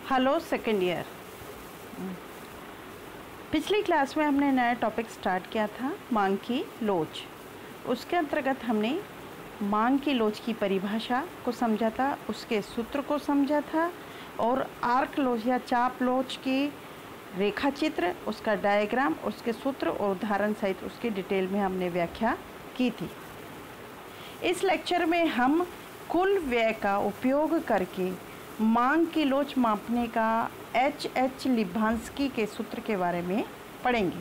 Hello second year. पिछली class में हमने नया टॉपिक स्टार्ट किया था मांग की लोच। उसके अंतर्गत हमने मांग की लोच की परिभाषा को समझा था, उसके सूत्र को समझा था और आर्क लोच या चाप लोच की रेखा चित्र, उसका डायग्राम, उसके सूत्र और उदाहरण सहित उसकी डिटेल में हमने व्याख्या की थी। इस लेक्चर में हम कुल व्यय का उपयोग करके मांग की लोच मापने का H. लिबांस्की के सूत्र के बारे में पढ़ेंगे।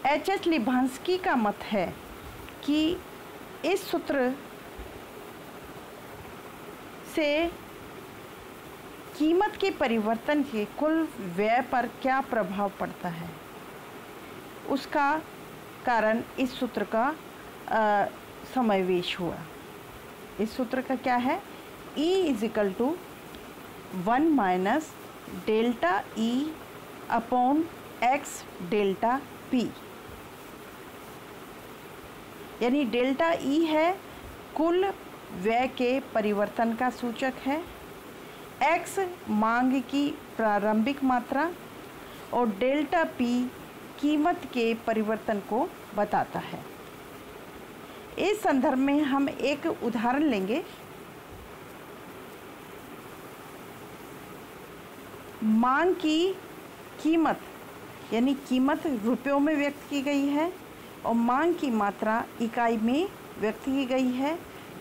H. लिबांस्की का मत है कि इस सूत्र से कीमत के परिवर्तन के कुल व्यय पर क्या प्रभाव पड़ता है, उसका कारण इस सूत्र का समावेश हुआ। इस सूत्र का क्या है? E = 1 minus delta E upon x delta P, यानी डेल्टा E है कुल व्यय के परिवर्तन का सूचक है, x मांग की प्रारंभिक मात्रा और डेल्टा P कीमत के परिवर्तन को बताता है। इस संदर्भ में हम एक उदाहरण लेंगे। मांग की कीमत यानी कीमत रुपयों में व्यक्त की गई है और मांग की मात्रा इकाई में व्यक्त की गई है,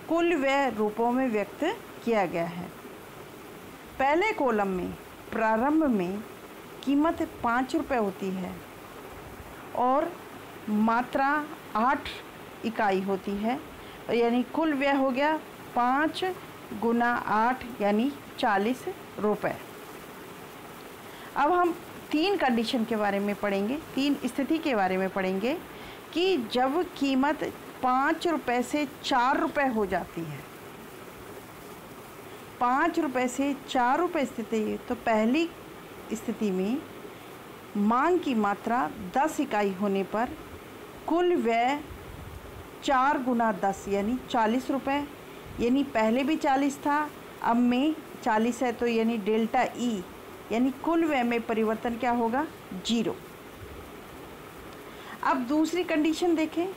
कुल व्यय रुपयों में व्यक्त किया गया है। पहले कॉलम में प्रारंभ में कीमत 5 रुपये होती है और मात्रा 8 इकाई होती है, यानी कुल व्यय हो गया 5 गुना 8 यानी 40 रुपये। अब हम 3 कंडीशन के बारे में पढ़ेंगे, 3 स्थिति के बारे में पढ़ेंगे कि जब कीमत 5 रुपये से 4 रुपये हो जाती है, 5 रुपये से 4 रुपये स्थिति, तो पहली स्थिति में मांग की मात्रा 10 इकाई होने पर कुल व्यय 4 गुना 10 यानी 40 रुपये, यानी पहले भी 40 था, अब में 40 है, तो यानी डेल्टा E यानी कुल व्यय में परिवर्तन क्या होगा? 0। अब दूसरी कंडीशन देखें,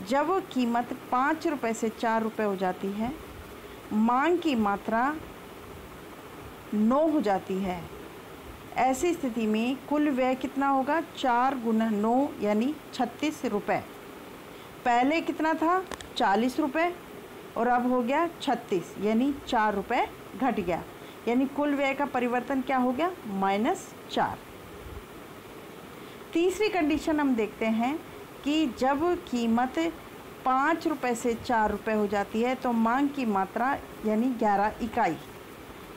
जब कीमत 5 रुपये से 4 रुपये हो जाती है, मांग की मात्रा 9 हो जाती है, ऐसी स्थिति में कुल व्यय कितना होगा? 4 गुना 9 यानी 36 रुपये। पहले कितना था? 40 रुपये और अब हो गया 36, यानी 4 रुपये घट गया, यानी कुल व्यय का परिवर्तन क्या हो गया? -4। तीसरी कंडीशन हम देखते हैं कि जब कीमत 5 रुपये से 4 रुपये हो जाती है तो मांग की मात्रा यानी 11 इकाई,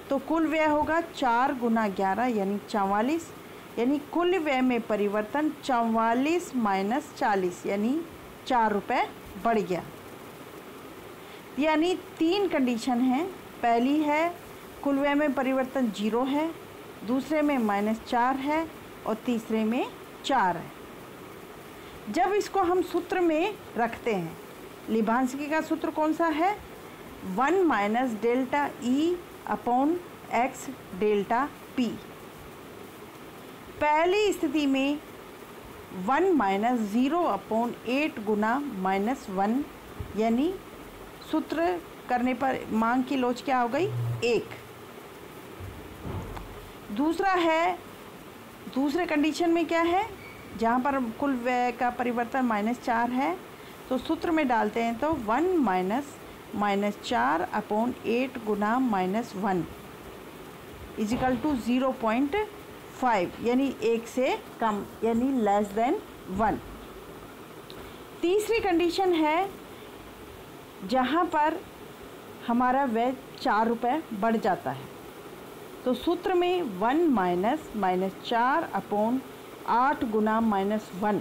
तो कुल व्यय होगा 4 गुना 11 यानी 44, यानी कुल व्यय में परिवर्तन 44 - 40 यानी 4 रुपये बढ़ गया। यानी 3 कंडीशन हैं। पहली है कुल व्यय में परिवर्तन 0 है, दूसरे में -4 है और तीसरे में 4 है। जब इसको हम सूत्र में रखते हैं, लिबांस्की का सूत्र कौन सा है? 1 minus delta E upon x delta P। पहली स्थिति में 1 - 0 अपॉन 8 गुना -1, यानी सूत्र करने पर मांग की लोच क्या हो गई? 1। दूसरा है, दूसरे कंडीशन में क्या है? जहाँ पर कुल व्यय का परिवर्तन -4 है, तो सूत्र में डालते हैं तो 1 - -4 अपॉन 8 गुना -1 = 0.5, यानी 1 से कम यानी <1। तीसरी कंडीशन है जहाँ पर हमारा व्यय 4 रुपये बढ़ जाता है, तो सूत्र में 1 - -4 अपॉन 8 गुना -1,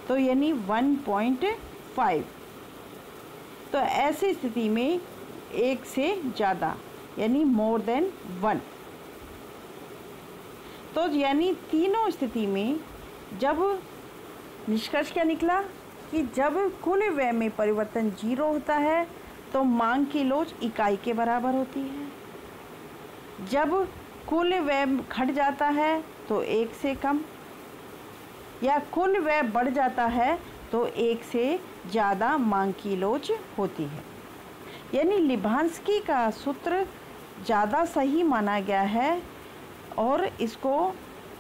तो यानी 1.5। तो ऐसी स्थिति में 1 से ज़्यादा यानी <1। तो यानी तीनों स्थिति में जब निष्कर्ष क्या निकला कि जब कुल व्यय में परिवर्तन 0 होता है तो मांग की लोच इकाई के बराबर होती है। जब कुल व्यय घट जाता है तो 1 से कम, या कुल व्यय बढ़ जाता है तो 1 से ज़्यादा मांग की लोच होती है। यानी लिबांस्की का सूत्र ज़्यादा सही माना गया है और इसको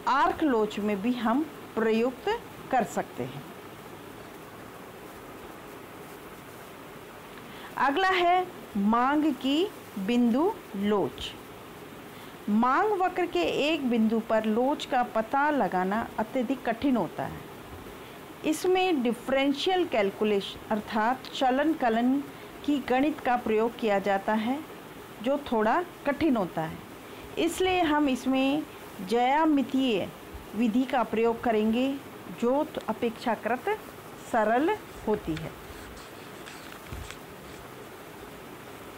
आर्क लोच में भी हम प्रयुक्त कर सकते हैं। अगला है मांग की बिंदु लोच। मांग वक्र के एक बिंदु पर लोच का पता लगाना अत्यधिक कठिन होता है। इसमें डिफरेंशियल कैलकुलेशन अर्थात चलन कलन की गणित का प्रयोग किया जाता है जो थोड़ा कठिन होता है। इसलिए हम इसमें ज्यामितीय विधि का प्रयोग करेंगे जो अपेक्षाकृत सरल होती है।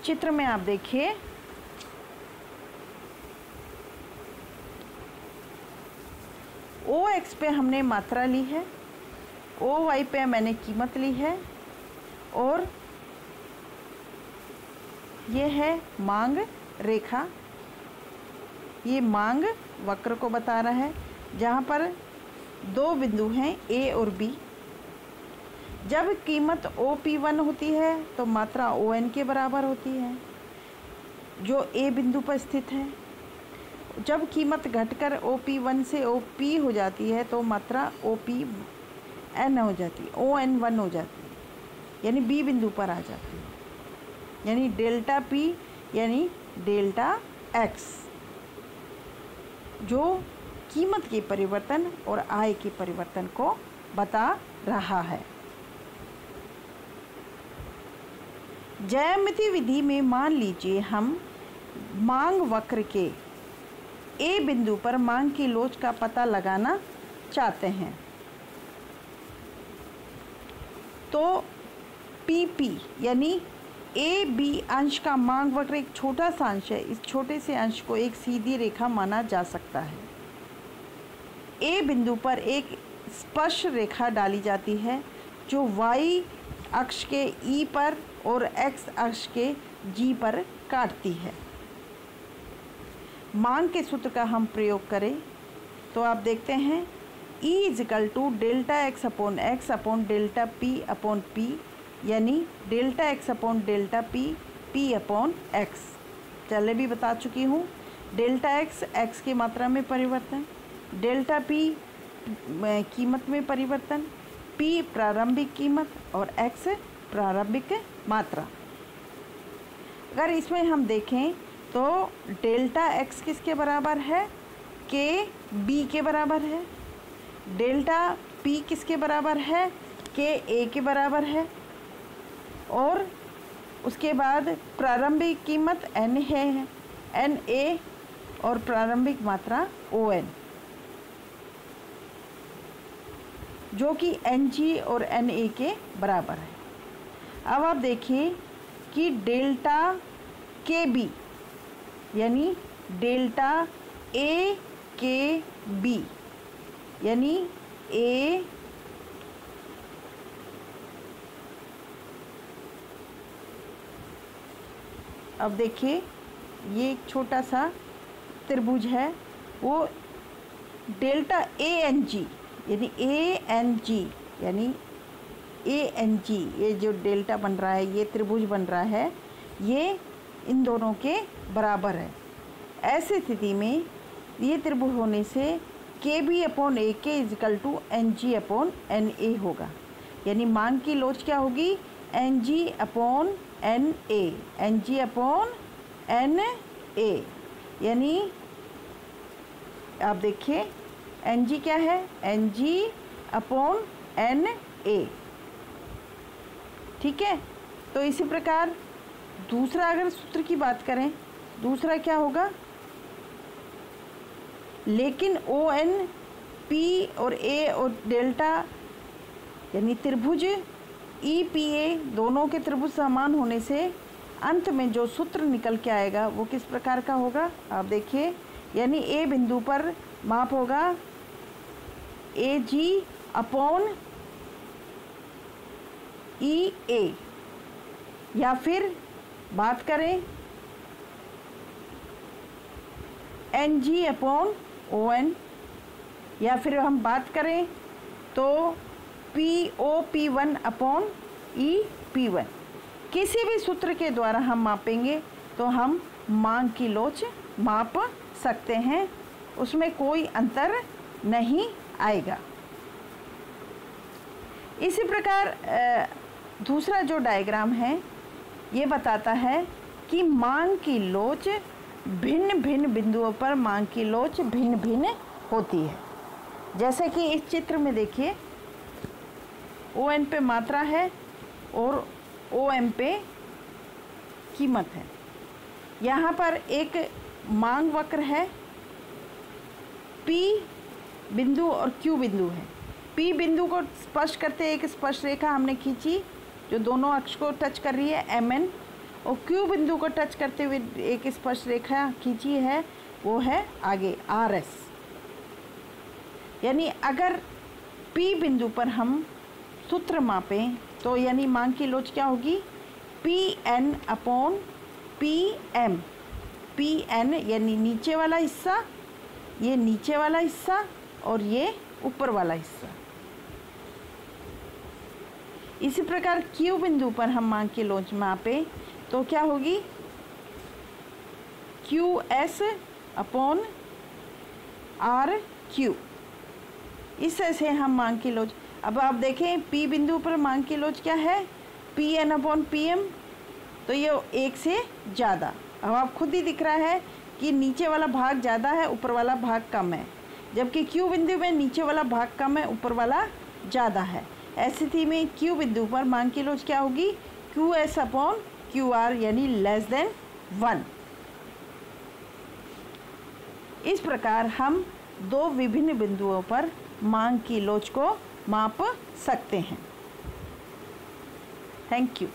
चित्र में आप देखिए, OX पे हमने मात्रा ली है, OY पे मैंने कीमत ली है और ये है मांग रेखा। ये मांग वक्र को बता रहा है जहाँ पर 2 बिंदु हैं A और B। जब कीमत OP1 होती है तो मात्रा ON के बराबर होती है जो A बिंदु पर स्थित है। जब कीमत घटकर OP1 से OP हो जाती है तो मात्रा OPN हो जाती है, ON1 हो जाती है, यानी B बिंदु पर आ जाती है। यानी डेल्टा P यानी डेल्टा X जो कीमत के परिवर्तन और आय के परिवर्तन को बता रहा है। ज्यामिति विधि में मान लीजिए हम मांग वक्र के A बिंदु पर मांग की लोच का पता लगाना चाहते हैं तो PP यानी AB अंश का मांग वक्र एक छोटा सा अंश है। इस छोटे से अंश को एक सीधी रेखा माना जा सकता है। A बिंदु पर एक स्पर्श रेखा डाली जाती है जो Y अक्ष के E पर और X अक्ष के G पर काटती है। मांग के सूत्र का हम प्रयोग करें तो आप देखते हैं E = delta X upon X upon delta P upon P यानी delta X upon delta P P upon X। पहले भी बता चुकी हूँ, डेल्टा X X की मात्रा में परिवर्तन, डेल्टा P कीमत में परिवर्तन, P प्रारंभिक कीमत और X प्रारंभिक मात्रा। अगर इसमें हम देखें तो डेल्टा X किसके बराबर है? K B के बराबर है। डेल्टा P किसके बराबर है? K A के बराबर है। और उसके बाद प्रारंभिक कीमत N है, N A और प्रारंभिक मात्रा ON जो कि NG और NA के बराबर है। अब आप देखिए कि डेल्टा KB यानी डेल्टा AKB यानी A अब देखिए ये एक छोटा सा त्रिभुज है, वो डेल्टा ANG यानी ANG ये जो डेल्टा बन रहा है, ये त्रिभुज बन रहा है, ये इन दोनों के बराबर है। ऐसी स्थिति में ये त्रिभुज होने से KB upon AK = NG upon NA होगा। यानी मांग की लोच क्या होगी? NG upon NA, NG upon NA। यानी आप देखिए NG क्या है? NG upon NA। ठीक है, तो इसी प्रकार दूसरा अगर सूत्र की बात करें, दूसरा क्या होगा? लेकिन ON P और A और डेल्टा यानी त्रिभुज EPA दोनों के त्रिभुज समान होने से अंत में जो सूत्र निकल के आएगा वो किस प्रकार का होगा? आप देखिए, यानी A बिंदु पर माप होगा AG अपॉन EA, या फिर बात करें NG/ON, या फिर हम बात करें तो POP1/EP1। किसी भी सूत्र के द्वारा हम मापेंगे तो हम मांग की लोच माप सकते हैं, उसमें कोई अंतर नहीं आएगा। इसी प्रकार दूसरा जो डायग्राम है ये बताता है कि मांग की लोच भिन्न भिन्न बिंदुओं पर मांग की लोच भिन्न भिन्न होती है। जैसे कि इस चित्र में देखिए, ON पे मात्रा है और OM पे कीमत है। यहाँ पर एक मांग वक्र है, P बिंदु और Q बिंदु है। P बिंदु को स्पर्श करते एक स्पर्श रेखा हमने खींची जो दोनों अक्ष को टच कर रही है, MN, और Q बिंदु को टच करते हुए एक स्पर्श रेखा खींची है, वो है आगे RS। यानी अगर P बिंदु पर हम सूत्र मापें तो यानी मांग की लोच क्या होगी, PN/PM। PN यानी नीचे वाला हिस्सा, ये नीचे वाला हिस्सा और ये ऊपर वाला हिस्सा। इसी प्रकार Q बिंदु पर हम मांग की लोच मापें तो क्या होगी, QS/RQ। इस तरह से हम मांग की लोच, अब आप देखें P बिंदु पर मांग की लोच क्या है, PN/PM, तो ये 1 से ज़्यादा। अब आप खुद ही दिख रहा है कि नीचे वाला भाग ज़्यादा है, ऊपर वाला भाग कम है, जबकि Q बिंदु में नीचे वाला भाग कम है, ऊपर वाला ज़्यादा है। ऐसी स्थिति में Q बिंदु पर मांग की लोच क्या होगी, QS/QR यानी <1। इस प्रकार हम दो विभिन्न बिंदुओं पर मांग की लोच को माप सकते हैं। Thank you.